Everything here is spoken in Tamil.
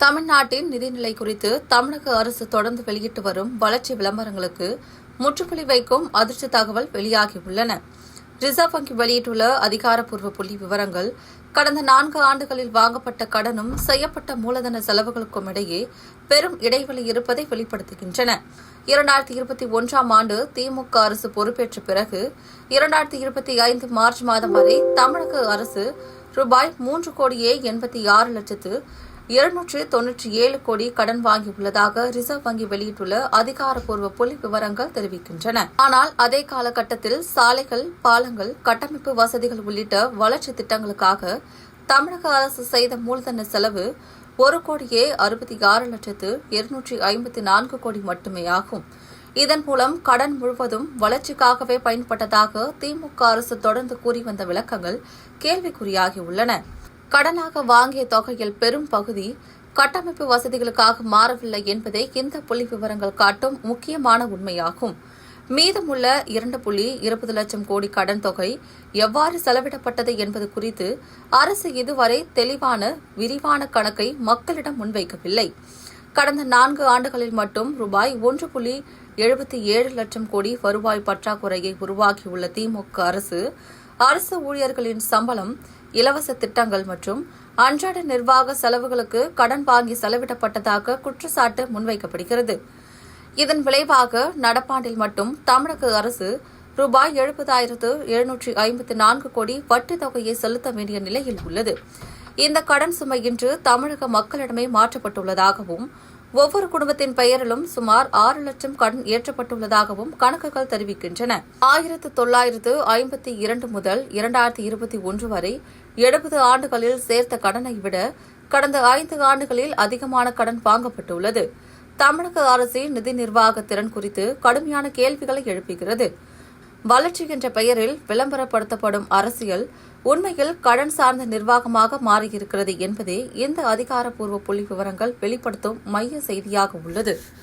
தமிழ்நாட்டின் நிதிநிலை குறித்து தமிழக அரசு தொடர்ந்து வெளியிட்டு வரும் வளர்ச்சி விளம்பரங்களுக்கு முற்றுப்புள்ளி வைக்கும் அதிர்ச்சி தகவல் வெளியாகியுள்ளன. ரிசர்வ் வங்கி வெளியிட்டுள்ள அதிகாரப்பூர்வ புள்ளி விவரங்கள் கடந்த 4 ஆண்டுகளில் வாங்கப்பட்ட கடனும் செய்யப்பட்ட மூலதன செலவுகளுக்கும் இடையே பெரும் இடைவெளி இருப்பதை வெளிப்படுத்துகின்றன. 2021ஆம் ஆண்டு திமுக அரசு பொறுப்பேற்ற பிறகு 2025 மார்ச் மாதம் வரை தமிழக அரசு ரூபாய் 3,86,297 கோடி கடன் வாங்கியுள்ளதாக ரிசர்வ் வங்கி வெளியிட்டுள்ள அதிகாரப்பூர்வ புள்ளி விவரங்கள் தெரிவிக்கின்றன. ஆனால் அதே காலகட்டத்தில் சாலைகள், பாலங்கள், கட்டமைப்பு வசதிகள் உள்ளிட்ட வளர்ச்சி திட்டங்களுக்காக தமிழக அரசு செய்த மூலதன செலவு 1,66,254 கோடி மட்டுமே ஆகும். இதன் மூலம் கடன் முழுவதும் வளர்ச்சிக்காகவே பயன்பட்டதாக திமுக அரசு தொடர்ந்து கூறி வந்த விளக்கங்கள் கேள்விக்குறியாகியுள்ளன. கடனாக வாங்கிய தொகையில் பெரும் பகுதி கட்டமைப்பு வசதிகளுக்காக மாறவில்லை என்பதே இந்த புள்ளி விவரங்கள் காட்டும் முக்கியமான உண்மையாகும். மீதமுள்ள 2,20 லட்சம் கோடி கடன் தொகை எவ்வாறு செலவிடப்பட்டது என்பது குறித்து அரசு இதுவரை தெளிவான, விரிவான கணக்கை மக்களிடம் முன்வைக்கவில்லை. கடந்த 4 ஆண்டுகளில் மட்டும் ரூபாய் 1,77 லட்சம் கோடி வருவாய் பற்றாக்குறையை உருவாக்கியுள்ள திமுக அரசு ஊழியர்களின் சம்பளம், இலவச திட்டங்கள் மற்றும் அன்றாட நிர்வாக செலவுகளுக்கு கடன் வாங்கி செலவிடப்பட்டதாக குற்றச்சாட்டு முன்வைக்கப்படுகிறது. இதன் விளைவாக நடப்பாண்டில் மட்டும் தமிழக அரசு ரூபாய் 70,754 கோடி வட்டித் தொகையை செலுத்த வேண்டிய நிலையில் உள்ளது. இந்த கடன் சுமை இன்று தமிழக மக்களிடமே மாற்றப்பட்டுள்ளதாகவும் ஒவ்வொரு குடும்பத்தின் பெயரிலும் சுமார் 6 லட்சம் கடன் ஏற்றப்பட்டுள்ளதாகவும் கணக்குகள் தெரிவிக்கின்றன. 1952 முதல் 2021 வரை 70 ஆண்டுகளில் சேர்த்த கடனை விட கடந்த 5 ஆண்டுகளில் அதிகமான கடன் வாங்கப்பட்டுள்ளது. தமிழக அரசின் நிதி நிர்வாக திறன் குறித்து கடுமையான கேள்விகளை எழுப்புகிறது. வளர்ச்சி என்ற பெயரில் விளம்பரப்படுத்தப்படும் அரசியல் உண்மையில் கடன் சார்ந்த நிர்வாகமாக மாறியிருக்கிறது என்பதே இந்த அதிகாரப்பூர்வ புள்ளி விவரங்கள் வெளிப்படுத்தும் மைய செய்தியாக உள்ளது.